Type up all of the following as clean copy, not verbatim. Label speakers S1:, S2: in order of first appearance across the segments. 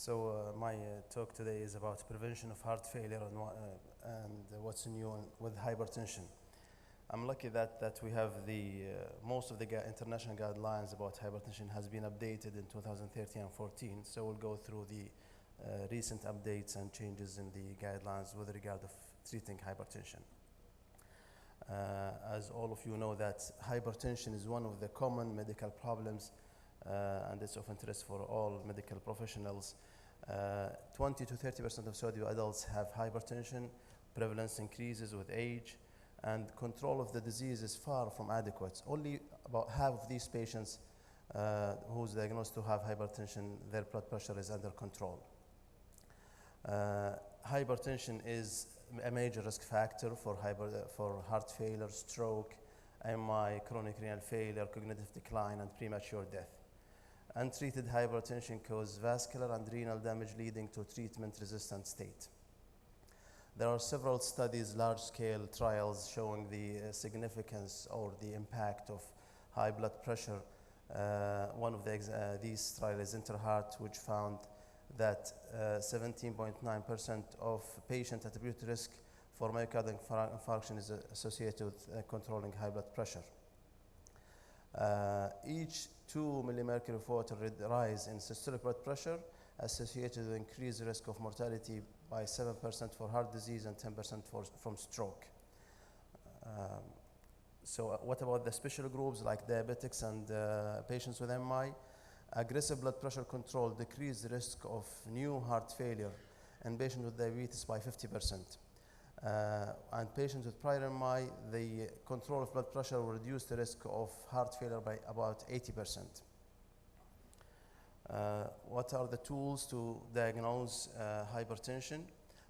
S1: My talk today is about prevention of heart failure and what's new with hypertension. I'm lucky that we have most of the international guidelines about hypertension has been updated in 2013 and 14. So we'll go through the recent updates and changes in the guidelines with regard of treating hypertension. As all of you know, that hypertension is one of the common medical problems and it's of interest for all medical professionals. 20 to 30% of Saudi adults have hypertension. Prevalence increases with age, and control of the disease is far from adequate. Only about half of these patients who's diagnosed to have hypertension, their blood pressure is under control. Hypertension is a major risk factor for heart failure, stroke, MI, chronic renal failure, cognitive decline, and premature death. Untreated hypertension causes vascular and renal damage leading to treatment-resistant state. There are several studies, large-scale trials showing the significance or the impact of high blood pressure. One of these trials is Interheart, which found that 17.9% of patients at acute risk for myocardial infarction is associated with controlling high blood pressure. Each 2 millimercury of water rise in systolic blood pressure associated with increased risk of mortality by 7% for heart disease and 10% from stroke. So what about the special groups like diabetics and patients with MI? Aggressive blood pressure control decreased the risk of new heart failure in patients with diabetes by 50%. And patients with prior MI, the control of blood pressure will reduce the risk of heart failure by about 80%. What are the tools to diagnose hypertension?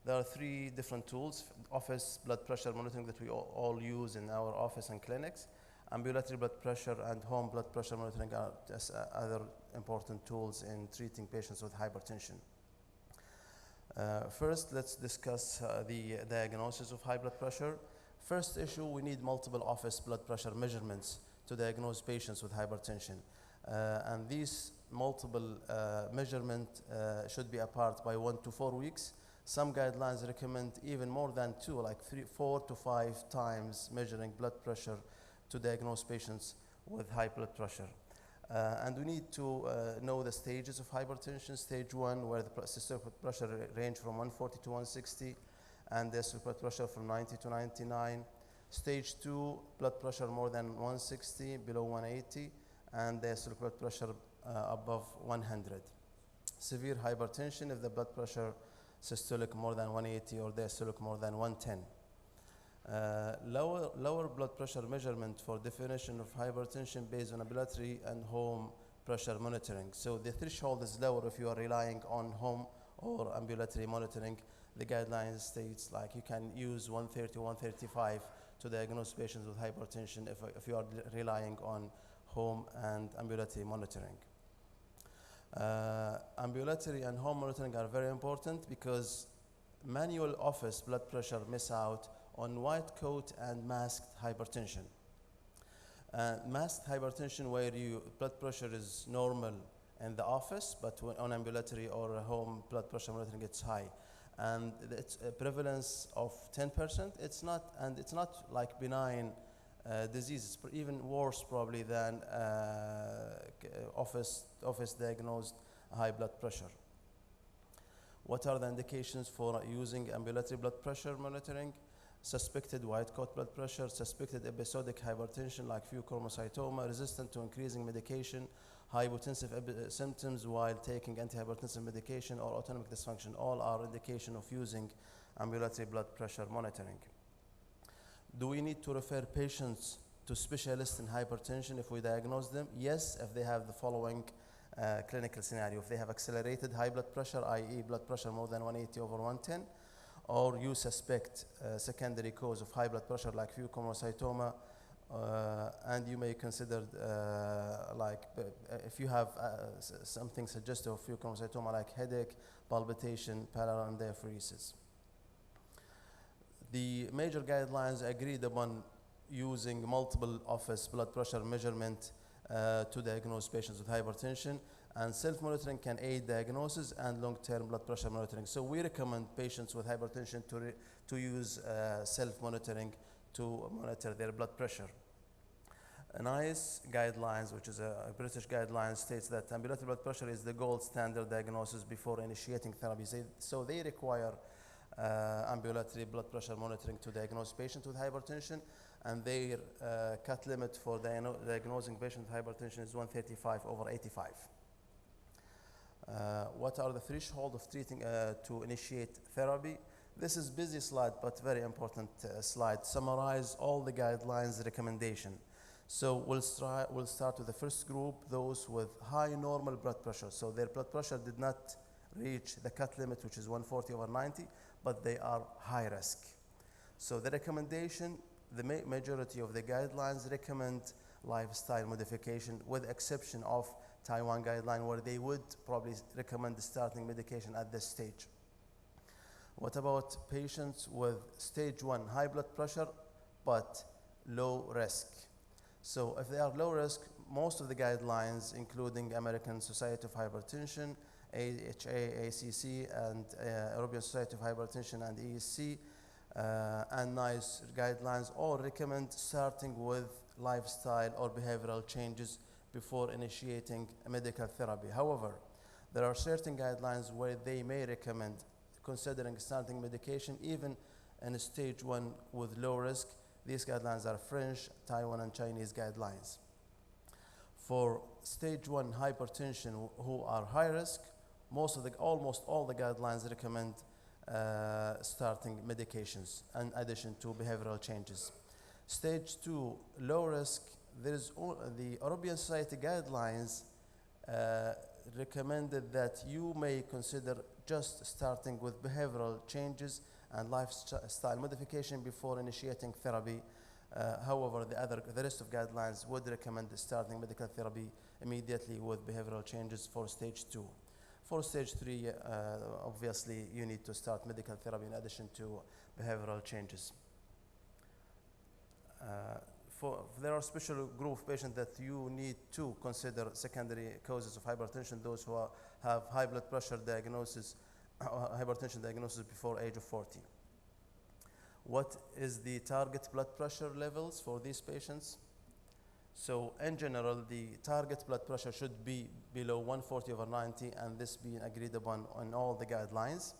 S1: There are 3 different tools: office blood pressure monitoring that we all use in our office and clinics, ambulatory blood pressure, and home blood pressure monitoring are just other important tools in treating patients with hypertension. First, let's discuss the diagnosis of high blood pressure. First issue, we need multiple office blood pressure measurements to diagnose patients with hypertension. And these multiple measurements should be apart by 1 to 4 weeks. Some guidelines recommend even more than 2, like 4 to 5 times measuring blood pressure to diagnose patients with high blood pressure. And we need to know the stages of hypertension. Stage 1, where the systolic blood pressure range from 140 to 160, and the systolic blood pressure from 90 to 99. Stage 2, blood pressure more than 160, below 180, and the systolic blood pressure above 100. Severe hypertension if the blood pressure systolic more than 180 or diastolic more than 110. Lower blood pressure measurement for definition of hypertension based on ambulatory and home pressure monitoring. So the threshold is lower if you are relying on home or ambulatory monitoring. The guidelines states like you can use 130, 135 to diagnose patients with hypertension if you are relying on home and ambulatory monitoring. Ambulatory and home monitoring are very important because manual office blood pressure miss out on white coat and masked hypertension. Masked hypertension, where your blood pressure is normal in the office, but on ambulatory or home blood pressure monitoring, it's high. And it's a prevalence of 10%. It's not like benign disease. It's even worse probably than office diagnosed high blood pressure. What are the indications for using ambulatory blood pressure monitoring? Suspected white coat blood pressure, suspected episodic hypertension like pheochromocytoma, resistant to increasing medication, hypotensive symptoms while taking antihypertensive medication, or autonomic dysfunction. All are indication of using ambulatory blood pressure monitoring. Do we need to refer patients to specialists in hypertension if we diagnose them? Yes, if they have the following clinical scenario. If they have accelerated high blood pressure, i.e. blood pressure more than 180 over 110, or you suspect secondary cause of high blood pressure like pheochromocytoma, and you may consider if you have something suggestive of pheochromocytoma like headache, palpitation, parallel and diaphoresis. The major guidelines agreed upon using multiple office blood pressure measurement to diagnose patients with hypertension, And self-monitoring can aid diagnosis and long-term blood pressure monitoring. So we recommend patients with hypertension to use self-monitoring to monitor their blood pressure. NICE guidelines, which is a British guideline, states that ambulatory blood pressure is the gold standard diagnosis before initiating therapy. So they require ambulatory blood pressure monitoring to diagnose patients with hypertension, and their cut limit for diagnosing patients with hypertension is 135/85. What are the threshold of treating to initiate therapy? This is busy slide, but very important slide. Summarize all the guidelines recommendation. So we'll start with the first group, those with high normal blood pressure. So their blood pressure did not reach the cut limit, which is 140/90, but they are high risk. So the recommendation, the majority of the guidelines recommend lifestyle modification, with exception of Taiwan guideline, where they would probably recommend starting medication at this stage. What about patients with stage 1 high blood pressure but low risk? So if they are low risk, most of the guidelines, including American Society of Hypertension, AHA, ACC, and European Society of Hypertension and ESC, and NICE guidelines, all recommend starting with lifestyle or behavioral changes before initiating a medical therapy. However, there are certain guidelines where they may recommend considering starting medication even in stage 1 with low risk. These guidelines are French, Taiwan, and Chinese guidelines. For stage 1 hypertension who are high risk, almost all the guidelines recommend starting medications in addition to behavioral changes. Stage 2 low risk, the European Society guidelines recommended that you may consider just starting with behavioral changes and lifestyle modification before initiating therapy. However, the rest of guidelines would recommend starting medical therapy immediately with behavioral changes for stage 2. For stage 3, obviously, you need to start medical therapy in addition to behavioral changes. There are special group of patients that you need to consider secondary causes of hypertension, those who have high blood pressure diagnosis, hypertension diagnosis before age of 40. What is the target blood pressure levels for these patients? So in general, the target blood pressure should be below 140/90, and this being agreed upon on all the guidelines.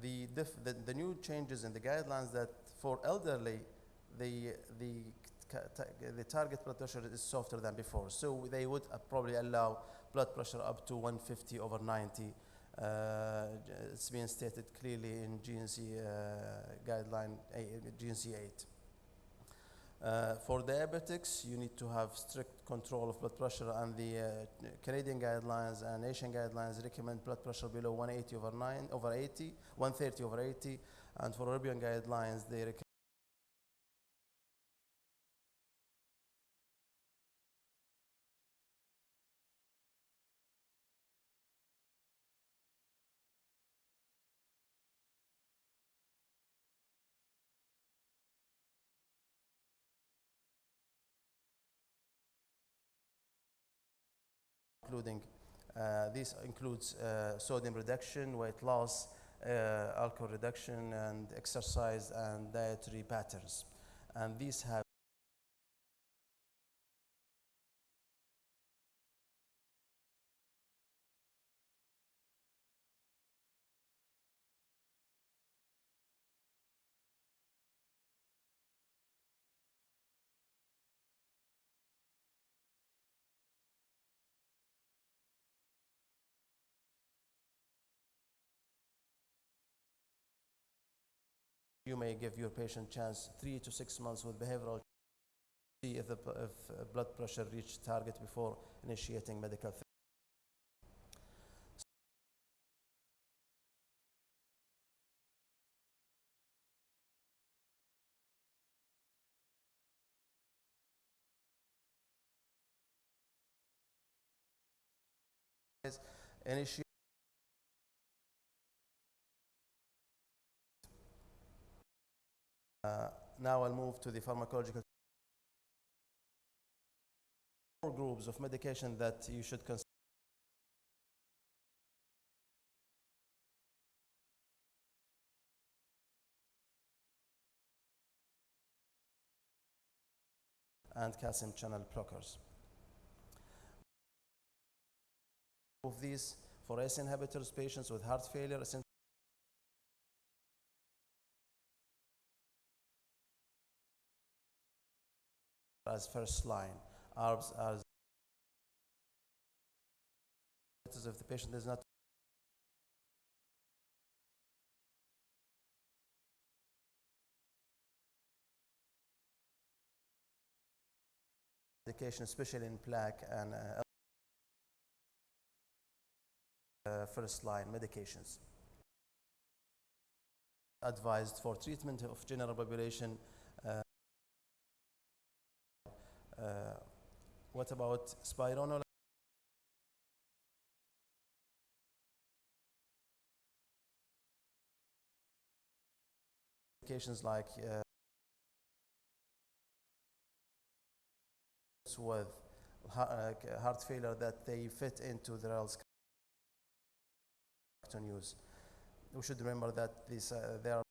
S1: The new changes in the guidelines that for elderly, the target blood pressure is softer than before. So they would probably allow blood pressure up to 150/90. It's been stated clearly in GNC guideline, GNC 8. For diabetics, you need to have strict control of blood pressure, and the Canadian guidelines and Asian guidelines recommend blood pressure below 130/80, and for European guidelines, they recommend including this includes sodium reduction, weight loss, alcohol reduction, and exercise and dietary patterns. And these have you may give your patient chance 3 to 6 months with behavioral, see if blood pressure reached target before initiating medical therapy. Initiate now I'll move to the pharmacological Four groups of medication that you should consider. And calcium channel blockers. Of these, for ACE inhibitors, patients with heart failure, as first line, ARBs as if the patient is not medication, especially in plaque and first line medications. Advised for treatment of general population. What about spironolactone? Medications like with heart failure that they fit into the RELS use. We should remember that there are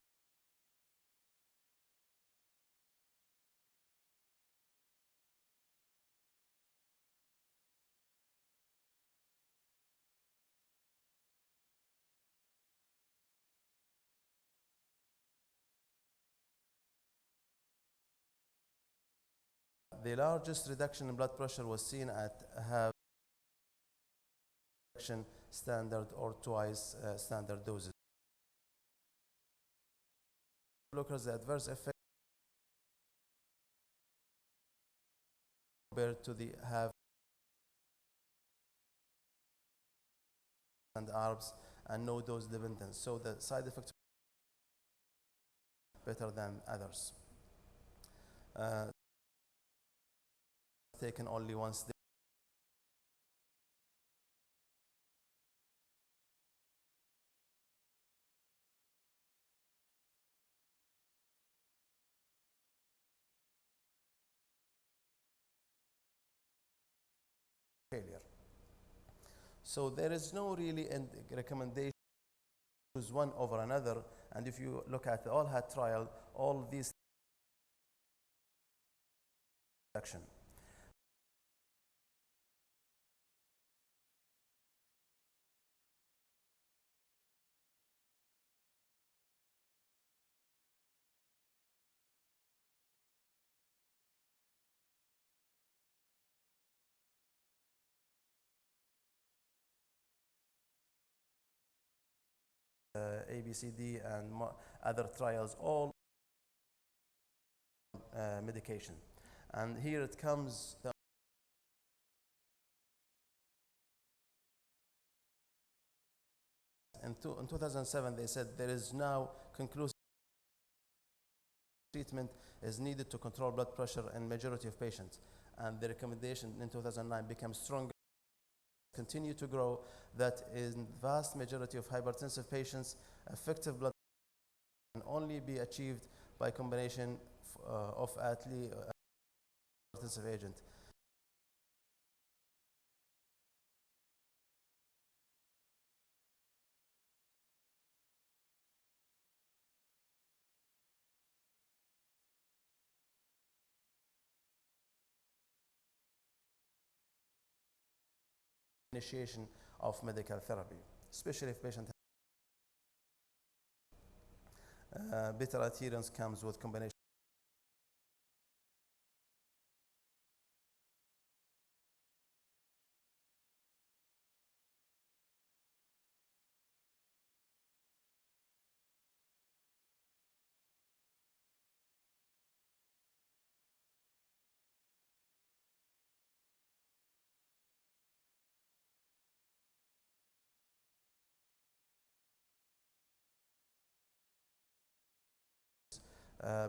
S1: the largest reduction in blood pressure was seen at half standard or twice standard doses. Blockers, the adverse effect compared to the half and ARBs and no dose dependence. So the side effects better than others. Taken only once daily. Failure. So there is no really recommendation to choose one over another. And if you look at the all-hat trial, all these action. ABCD and other trials, all medication. And here it comes. In 2007, they said there is now conclusive treatment is needed to control blood pressure in majority of patients. And the recommendation in 2009 became stronger. Continue to grow that in vast majority of hypertensive patients, effective blood can only be achieved by combination of at least hypertensive agent. Initiation of medical therapy, especially if patient better adherence comes with combination.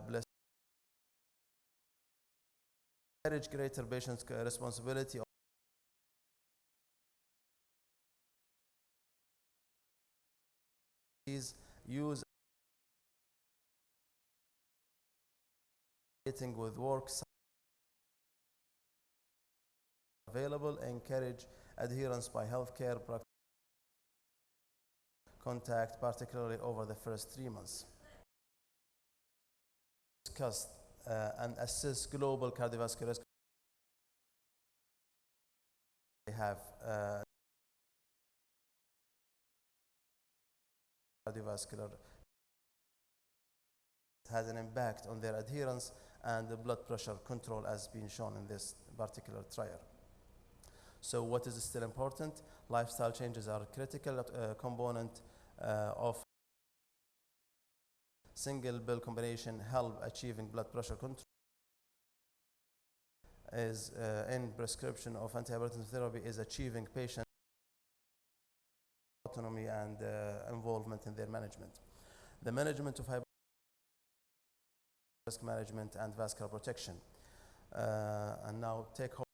S1: Bless encourage greater patient responsibility of these use with work available, encourage adherence by healthcare contact, particularly over the first 3 months. Discuss and assess global cardiovascular risk. They have cardiovascular has an impact on their adherence and the blood pressure control as been shown in this particular trial. So what is still important? Lifestyle changes are a critical component of single pill combination help achieving blood pressure control. Is in prescription of antihypertensive therapy is achieving patient autonomy and involvement in their management. The management of risk management and vascular protection. And now take home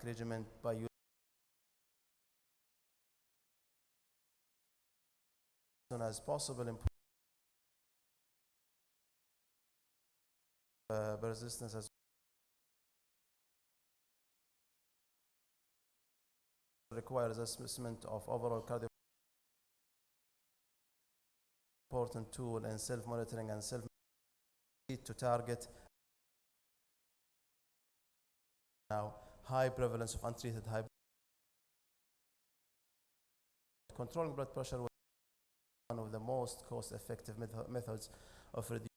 S1: regimen by using as soon as possible persistence as requires assessment of overall cardio important tool in self-monitoring and to target now high prevalence of untreated controlling blood pressure was one of the most cost-effective methods of reducing